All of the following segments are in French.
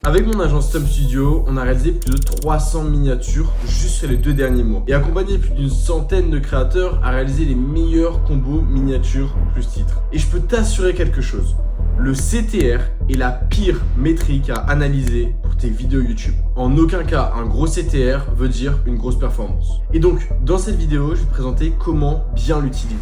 Avec mon agence Stump Studio, on a réalisé plus de 300 miniatures juste sur les 2 derniers mois et accompagné plus d'une centaine de créateurs à réaliser les meilleurs combos miniatures plus titres. Et je peux t'assurer quelque chose, le CTR est la pire métrique à analyser pour tes vidéos YouTube. En aucun cas, un gros CTR veut dire une grosse performance. Et donc, dans cette vidéo, je vais te présenter comment bien l'utiliser.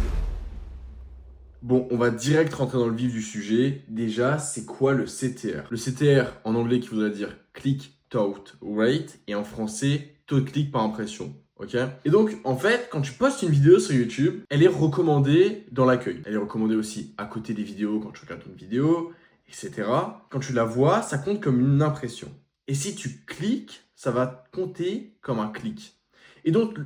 Bon, on va direct rentrer dans le vif du sujet. Déjà, c'est quoi le CTR? Le CTR, en anglais, qui voudrait dire Click-Through Rate, et en français, taux de clic par impression. Ok? Et donc, en fait, quand tu postes une vidéo sur YouTube, elle est recommandée dans l'accueil. Elle est recommandée aussi à côté des vidéos, quand tu regardes une vidéo, etc. Quand tu la vois, ça compte comme une impression. Et si tu cliques, ça va compter comme un clic. Et donc,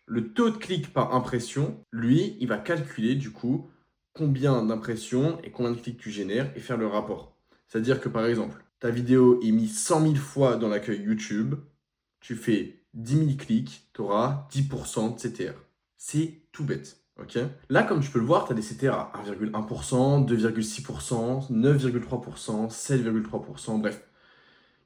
le taux de clic par impression, lui, il va calculer, du coup, combien d'impressions et combien de clics tu génères et faire le rapport. C'est-à-dire que par exemple, ta vidéo est mise 100 000 fois dans l'accueil YouTube, tu fais 10 000 clics, tu auras 10% de CTR. C'est tout bête. Okay. Là, comme tu peux le voir, tu as des CTR à 1,1%, 2,6%, 9,3%, 7,3%, bref.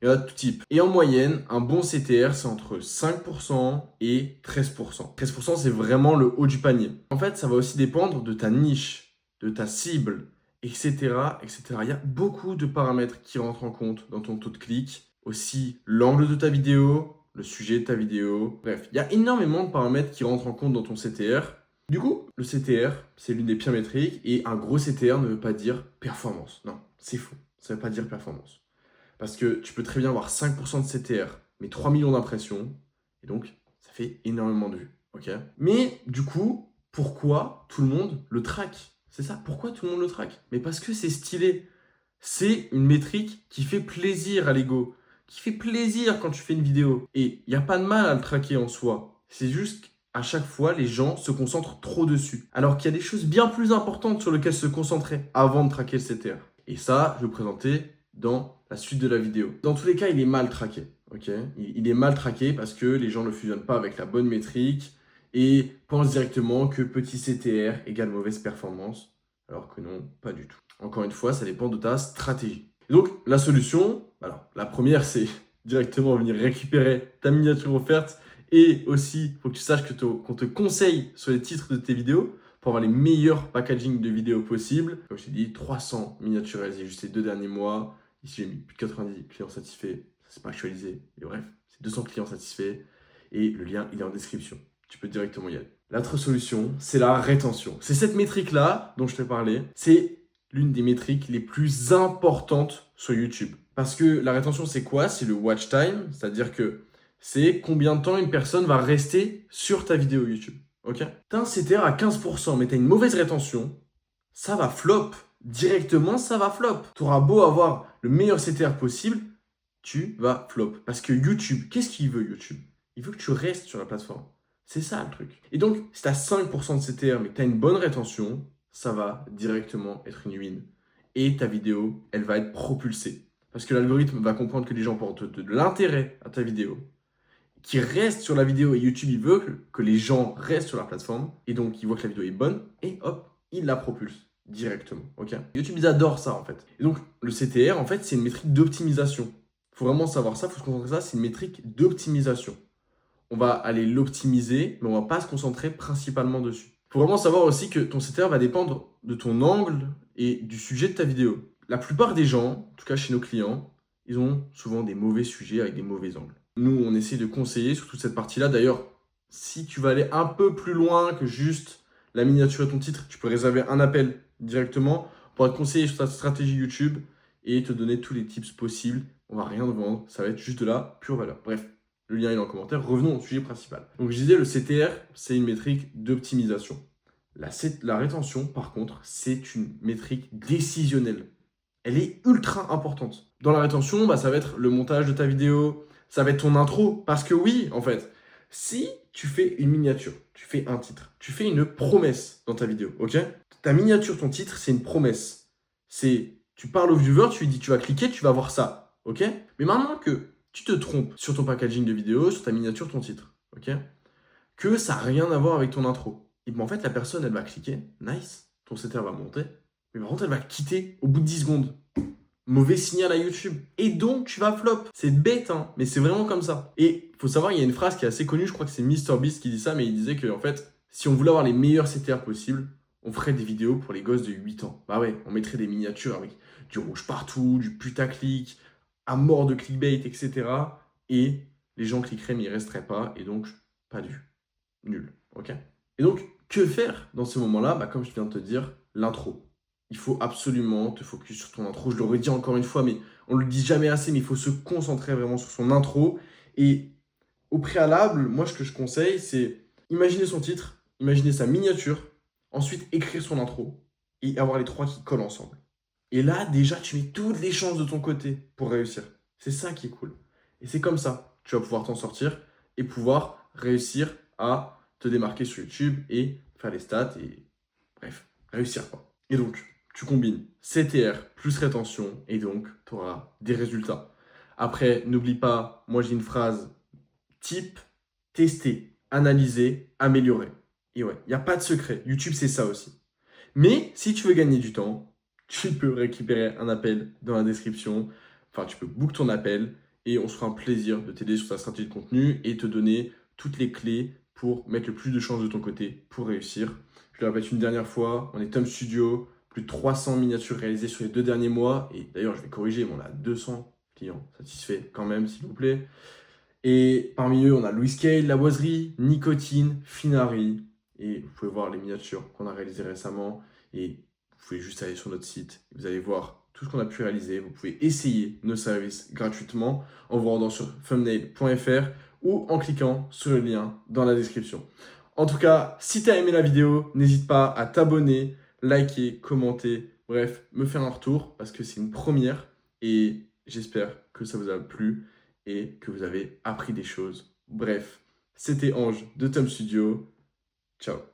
Il y en a de tout type. Et en moyenne, un bon CTR, c'est entre 5% et 13%. 13%, c'est vraiment le haut du panier. En fait, ça va aussi dépendre de ta niche, de ta cible, etc., etc. Il y a beaucoup de paramètres qui rentrent en compte dans ton taux de clic. Aussi, l'angle de ta vidéo, le sujet de ta vidéo. Bref, il y a énormément de paramètres qui rentrent en compte dans ton CTR. Du coup, le CTR, c'est l'une des pires métriques et un gros CTR ne veut pas dire performance. Non, c'est faux. Ça ne veut pas dire performance. Parce que tu peux très bien avoir 5% de CTR, mais 3 millions d'impressions, et donc ça fait énormément de vues. Okay, mais du coup, pourquoi tout le monde le traque? C'est ça, pourquoi tout le monde le traque? Mais parce que c'est stylé. C'est une métrique qui fait plaisir à l'ego, qui fait plaisir quand tu fais une vidéo. Et il n'y a pas de mal à le traquer en soi. C'est juste qu'à chaque fois, les gens se concentrent trop dessus. Alors qu'il y a des choses bien plus importantes sur lesquelles se concentrer avant de traquer le CTR. Et ça, je vais vous présenter dans la suite de la vidéo. Dans tous les cas, il est mal traqué. Okay, il est mal traqué parce que les gens ne le fusionnent pas avec la bonne métrique et pensent directement que petit CTR égale mauvaise performance. Alors que non, pas du tout. Encore une fois, ça dépend de ta stratégie. Et donc, la solution, alors, la première, c'est directement venir récupérer ta miniature offerte. Et aussi, il faut que tu saches qu'on te conseille sur les titres de tes vidéos pour avoir les meilleurs packaging de vidéos possibles. Comme je t'ai dit, 300 miniatures réalisées juste les 2 derniers mois. Ici, j'ai mis plus de 90 clients satisfaits. Ça, c'est pas actualisé. Et bref, c'est 200 clients satisfaits. Et le lien, il est en description. Tu peux directement y aller. L'autre solution, c'est la rétention. C'est cette métrique-là dont je t'ai parlé. C'est l'une des métriques les plus importantes sur YouTube. Parce que la rétention, c'est quoi? C'est le watch time, c'est-à-dire que c'est combien de temps une personne va rester sur ta vidéo YouTube. Ok? T'as un CTR à 15%, mais t'as une mauvaise rétention, ça va flop. Directement, ça va flop. T'auras beau avoir le meilleur CTR possible, tu vas flop. Parce que YouTube, qu'est-ce qu'il veut YouTube? Il veut que tu restes sur la plateforme. C'est ça le truc. Et donc, si tu as 5% de CTR mais que tu as une bonne rétention, ça va directement être une win. Et ta vidéo, elle va être propulsée. Parce que l'algorithme va comprendre que les gens portent de l'intérêt à ta vidéo, qui restent sur la vidéo et YouTube, il veut que les gens restent sur la plateforme. Et donc, il voit que la vidéo est bonne et hop, il la propulse directement. Ok? YouTube, ils adorent ça en fait. Et donc, le CTR, en fait, c'est une métrique d'optimisation. Il faut vraiment savoir ça, il faut se concentrer sur ça, c'est une métrique d'optimisation. On va aller l'optimiser, mais on ne va pas se concentrer principalement dessus. Il faut vraiment savoir aussi que ton CTR va dépendre de ton angle et du sujet de ta vidéo. La plupart des gens, en tout cas chez nos clients, ils ont souvent des mauvais sujets avec des mauvais angles. Nous, on essaie de conseiller sur toute cette partie-là. D'ailleurs, si tu vas aller un peu plus loin que juste la miniature et ton titre, tu peux réserver un appel directement pour te conseiller sur ta stratégie YouTube et te donner tous les tips possibles. On va rien te vendre, ça va être juste de la pure valeur. Bref. Le lien est en commentaire. Revenons au sujet principal. Donc, je disais, le CTR, c'est une métrique d'optimisation. La rétention, par contre, c'est une métrique décisionnelle. Elle est ultra importante. Dans la rétention, ça va être le montage de ta vidéo, ça va être ton intro. Parce que oui, en fait, si tu fais une miniature, tu fais un titre, tu fais une promesse dans ta vidéo, ok? Ta miniature, ton titre, c'est une promesse. Tu parles au viewer, tu lui dis, tu vas cliquer, tu vas voir ça, ok? Mais maintenant que tu te trompes sur ton packaging de vidéo, sur ta miniature, ton titre, ok? Que ça n'a rien à voir avec ton intro. Et bien en fait, la personne, elle va cliquer, nice, ton CTR va monter, mais par contre, elle va quitter au bout de 10 secondes. mauvais signal à YouTube. Et donc, tu vas flop. C'est bête, hein, mais c'est vraiment comme ça. Et faut savoir, il y a une phrase qui est assez connue, je crois que c'est MrBeast qui dit ça, mais il disait que, en fait, si on voulait avoir les meilleurs CTR possibles, on ferait des vidéos pour les gosses de 8 ans. Bah ouais, on mettrait des miniatures avec du rouge partout, du putaclic, à mort de clickbait, etc. Et les gens cliqueraient, mais ils resteraient pas. Et donc, pas du. Nul. Ok. Et donc, que faire dans ces moments-là? Bah, comme je viens de te dire, l'intro. Il faut absolument te focus sur ton intro. Je le redis encore une fois, mais on le dit jamais assez, mais il faut se concentrer vraiment sur son intro. Et au préalable, moi, ce que je conseille, c'est imaginer son titre, imaginer sa miniature, ensuite écrire son intro et avoir les trois qui collent ensemble. Et là, déjà, tu mets toutes les chances de ton côté pour réussir. C'est ça qui est cool. Et c'est comme ça, tu vas pouvoir t'en sortir et pouvoir réussir à te démarquer sur YouTube et faire les stats et bref, réussir quoi. Et donc, tu combines CTR plus rétention et donc tu auras des résultats. Après, n'oublie pas, moi j'ai une phrase type, tester, analyser, améliorer. Et ouais, il n'y a pas de secret. YouTube, c'est ça aussi. Mais si tu veux gagner du temps, tu peux récupérer un appel dans la description. Enfin, tu peux book ton appel et on se fera un plaisir de t'aider sur ta stratégie de contenu et te donner toutes les clés pour mettre le plus de chances de ton côté pour réussir. Je le répète une dernière fois, on est Tom Studio, plus de 300 miniatures réalisées sur les 2 derniers mois. Et d'ailleurs, je vais corriger, mais on a 200 clients satisfaits quand même, s'il vous plaît. Et parmi eux, on a Louis Cale, La Boiserie, Nicotine, Finari. Et vous pouvez voir les miniatures qu'on a réalisées récemment. Et vous pouvez juste aller sur notre site. Vous allez voir tout ce qu'on a pu réaliser. Vous pouvez essayer nos services gratuitement en vous rendant sur thumbnail.fr ou en cliquant sur le lien dans la description. En tout cas, si tu as aimé la vidéo, n'hésite pas à t'abonner, liker, commenter, bref, me faire un retour parce que c'est une première et j'espère que ça vous a plu et que vous avez appris des choses. Bref, c'était Ange de Tom Studio. Ciao.